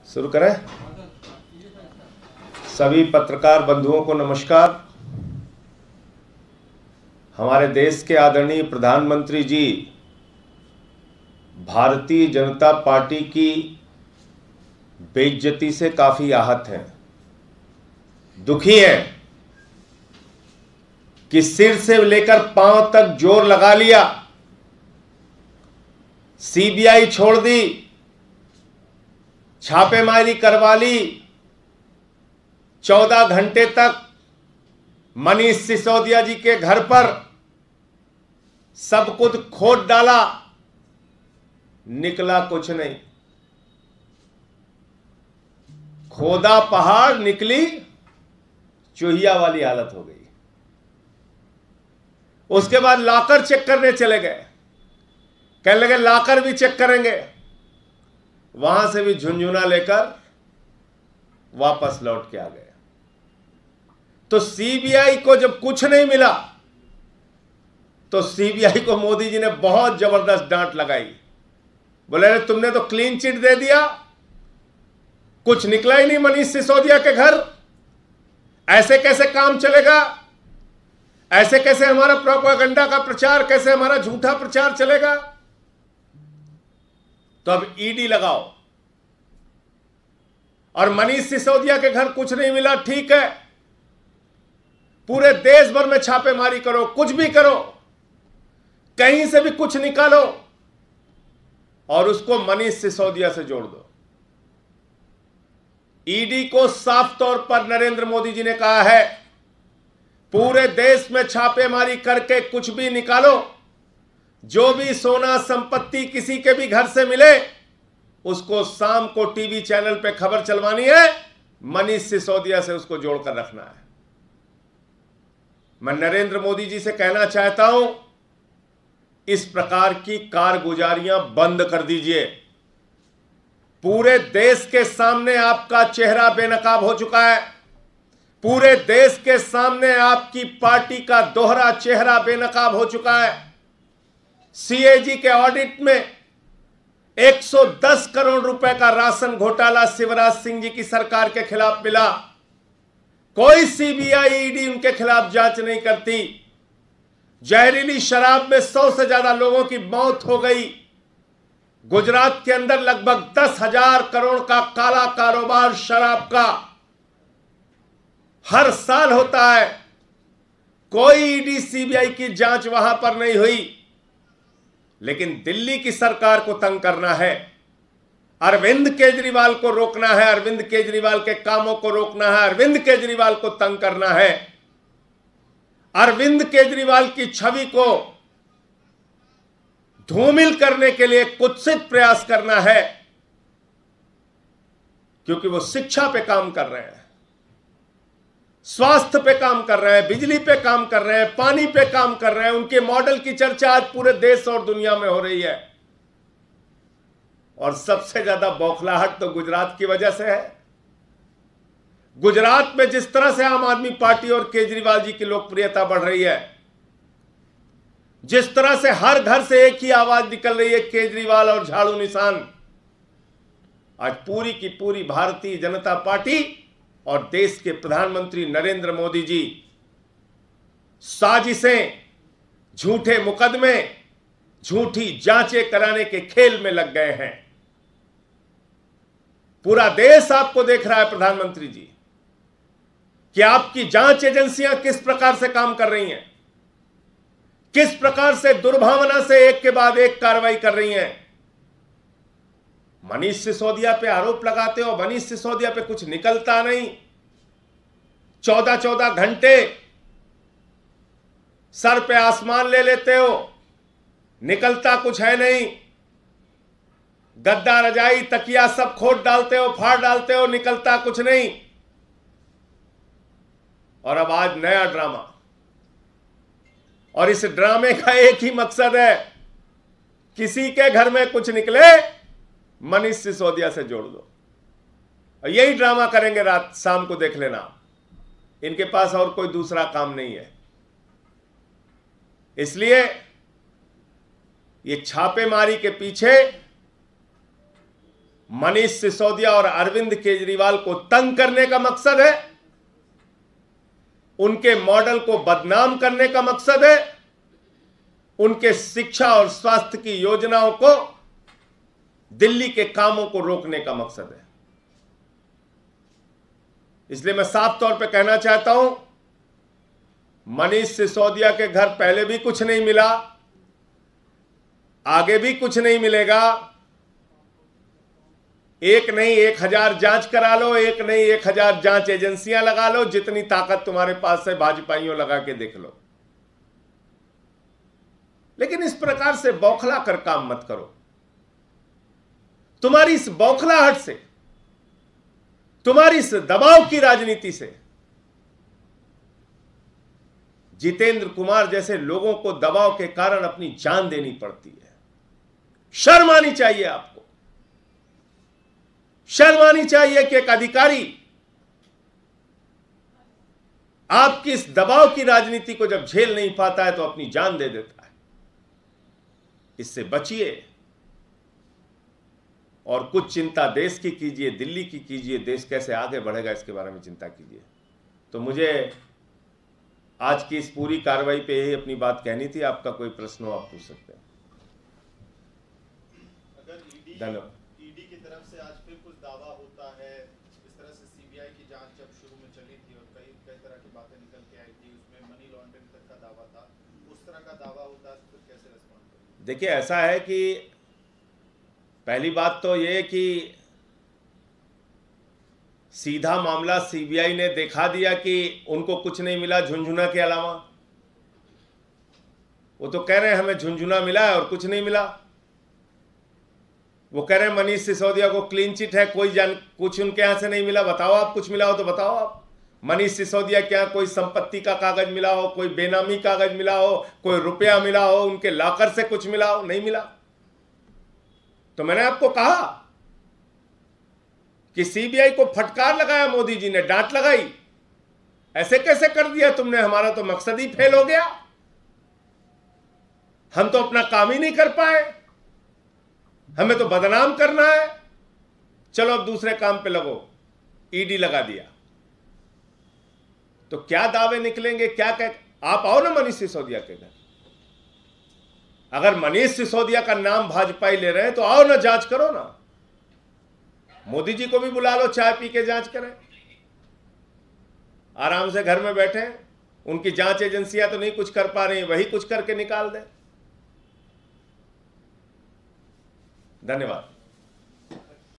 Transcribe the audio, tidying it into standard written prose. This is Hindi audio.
शुरू करें। सभी पत्रकार बंधुओं को नमस्कार। हमारे देश के आदरणीय प्रधानमंत्री जी भारतीय जनता पार्टी की बेइज्जती से काफी आहत हैं, दुखी हैं कि सिर से लेकर पांव तक जोर लगा लिया, सीबीआई छोड़ दी, छापेमारी करवा ली, 14 घंटे तक मनीष सिसोदिया जी के घर पर सब कुछ खोद डाला, निकला कुछ नहीं। खोदा पहाड़, निकली चूहिया वाली हालत हो गई। उसके बाद लाकर चेक करने चले गए, कहने लगे लाकर भी चेक करेंगे। वहां से भी झुंझुना लेकर वापस लौट के आ गए। तो सीबीआई को जब कुछ नहीं मिला तो सीबीआई को मोदी जी ने बहुत जबरदस्त डांट लगाई। बोले तुमने तो क्लीन चिट दे दिया, कुछ निकला ही नहीं मनीष सिसोदिया के घर, ऐसे कैसे काम चलेगा? ऐसे कैसे हमारा प्रोपेगेंडा का प्रचार, कैसे हमारा झूठा प्रचार चलेगा? तो अब ईडी लगाओ। और मनीष सिसोदिया के घर कुछ नहीं मिला, ठीक है, पूरे देश भर में छापेमारी करो, कुछ भी करो, कहीं से भी कुछ निकालो और उसको मनीष सिसोदिया से जोड़ दो। ईडी को साफ तौर पर नरेंद्र मोदी जी ने कहा है, पूरे देश में छापेमारी करके कुछ भी निकालो, जो भी सोना संपत्ति किसी के भी घर से मिले उसको शाम को टीवी चैनल पे खबर चलवानी है, मनीष सिसोदिया से उसको जोड़कर रखना है। मैं नरेंद्र मोदी जी से कहना चाहता हूं, इस प्रकार की कारगुजारियां बंद कर दीजिए। पूरे देश के सामने आपका चेहरा बेनकाब हो चुका है, पूरे देश के सामने आपकी पार्टी का दोहरा चेहरा बेनकाब हो चुका है। सीएजी के ऑडिट में 110 करोड़ रुपए का राशन घोटाला शिवराज सिंह जी की सरकार के खिलाफ मिला। कोई सीबीआई ईडी उनके खिलाफ जांच नहीं करती। जहरीली शराब में 100 से ज्यादा लोगों की मौत हो गई। गुजरात के अंदर लगभग 10,000 करोड़ का काला कारोबार शराब का हर साल होता है। कोई ईडी सीबीआई की जांच वहां पर नहीं हुई। लेकिन दिल्ली की सरकार को तंग करना है, अरविंद केजरीवाल को रोकना है, अरविंद केजरीवाल के कामों को रोकना है, अरविंद केजरीवाल को तंग करना है, अरविंद केजरीवाल की छवि को धूमिल करने के लिए कुत्सित प्रयास करना है, क्योंकि वो शिक्षा पे काम कर रहे हैं, स्वास्थ्य पे काम कर रहे हैं, बिजली पे काम कर रहे हैं, पानी पे काम कर रहे हैं। उनके मॉडल की चर्चा आज पूरे देश और दुनिया में हो रही है। और सबसे ज्यादा बौखलाहट तो गुजरात की वजह से है। गुजरात में जिस तरह से आम आदमी पार्टी और केजरीवाल जी की लोकप्रियता बढ़ रही है, जिस तरह से हर घर से एक ही आवाज निकल रही है, केजरीवाल और झाड़ू निशान, आज पूरी की पूरी भारतीय जनता पार्टी और देश के प्रधानमंत्री नरेंद्र मोदी जी साजिशें, झूठे मुकदमे, झूठी जांचें कराने के खेल में लग गए हैं। पूरा देश आपको देख रहा है प्रधानमंत्री जी, कि आपकी जांच एजेंसियां किस प्रकार से काम कर रही हैं, किस प्रकार से दुर्भावना से एक के बाद एक कार्रवाई कर रही हैं। मनीष सिसोदिया पे आरोप लगाते हो, मनीष सिसोदिया पे कुछ निकलता नहीं। 14-14 घंटे सर पे आसमान ले लेते हो, निकलता कुछ है नहीं। गद्दा, रजाई, तकिया सब खोद डालते हो, फाड़ डालते हो, निकलता कुछ नहीं। और अब आज नया ड्रामा, और इस ड्रामे का एक ही मकसद है, किसी के घर में कुछ निकले मनीष सिसोदिया से जोड़ दो। और यही ड्रामा करेंगे रात शाम को, देख लेना। इनके पास और कोई दूसरा काम नहीं है। इसलिए ये छापेमारी के पीछे मनीष सिसोदिया और अरविंद केजरीवाल को तंग करने का मकसद है, उनके मॉडल को बदनाम करने का मकसद है, उनके शिक्षा और स्वास्थ्य की योजनाओं को, दिल्ली के कामों को रोकने का मकसद है। इसलिए मैं साफ तौर पे कहना चाहता हूं, मनीष सिसोदिया के घर पहले भी कुछ नहीं मिला, आगे भी कुछ नहीं मिलेगा। एक नहीं 1000 जांच करा लो, एक नहीं 1000 जांच एजेंसियां लगा लो, जितनी ताकत तुम्हारे पास है भाजपाइयों लगा के देख लो, लेकिन इस प्रकार से बौखला कर काम मत करो। तुम्हारी इस बौखलाहट से, तुम्हारी इस दबाव की राजनीति से जितेंद्र कुमार जैसे लोगों को दबाव के कारण अपनी जान देनी पड़ती है। शर्म आनी चाहिए आपको, शर्म आनी चाहिए कि एक अधिकारी आपकी इस दबाव की राजनीति को जब झेल नहीं पाता है तो अपनी जान दे देता है। इससे बचिए और कुछ चिंता देश की कीजिए, दिल्ली की कीजिए, देश कैसे आगे बढ़ेगा इसके बारे में चिंता कीजिए। तो मुझे आज की इस पूरी कार्रवाई पे यही अपनी बात कहनी थी। आपका कोई प्रश्न हो आप पूछ सकते हैं। धन्यवाद। ईडी की तरफ से आज फिर कुछ दावा होता है, इस तरह से सीबीआई की जांच जब शुरू में चली थी और कई तरह की बातें निकल के आई थी, उसमें मनी लॉन्ड्रिंग तक का दावा था, उस तरह का दावा होता है तो कैसे रिस्पॉन्ड करेंगे? देखिए, ऐसा है कि पहली बात तो ये कि सीधा मामला सीबीआई ने दिखा दिया कि उनको कुछ नहीं मिला झुनझुना के अलावा। वो तो कह रहे हैं हमें झुनझुना मिला है और कुछ नहीं मिला। वो कह रहे हैं मनीष सिसोदिया को क्लीन चिट है, कुछ उनके यहां से नहीं मिला। बताओ आप, कुछ मिला हो तो बताओ आप। मनीष सिसोदिया के यहां कोई संपत्ति का कागज मिला हो, कोई बेनामी कागज मिला हो, कोई रुपया मिला हो, उनके लॉकर से कुछ मिला हो? नहीं मिला। तो मैंने आपको कहा कि सीबीआई को फटकार लगाया मोदी जी ने, डांट लगाई, ऐसे कैसे कर दिया तुमने, हमारा तो मकसद ही फेल हो गया, हम तो अपना काम ही नहीं कर पाए, हमें तो बदनाम करना है, चलो अब दूसरे काम पे लगो। ईडी लगा दिया। तो क्या दावे निकलेंगे, क्या कह, आप आओ ना मनीष सिसोदिया के घर। अगर मनीष सिसोदिया का नाम भाजपाई ले रहे हैं तो आओ ना, जांच करो ना। मोदी जी को भी बुला लो, चाय पी के जांच करें, आराम से घर में बैठे। उनकी जांच एजेंसियां तो नहीं कुछ कर पा रही, वही कुछ करके निकाल दें। धन्यवाद।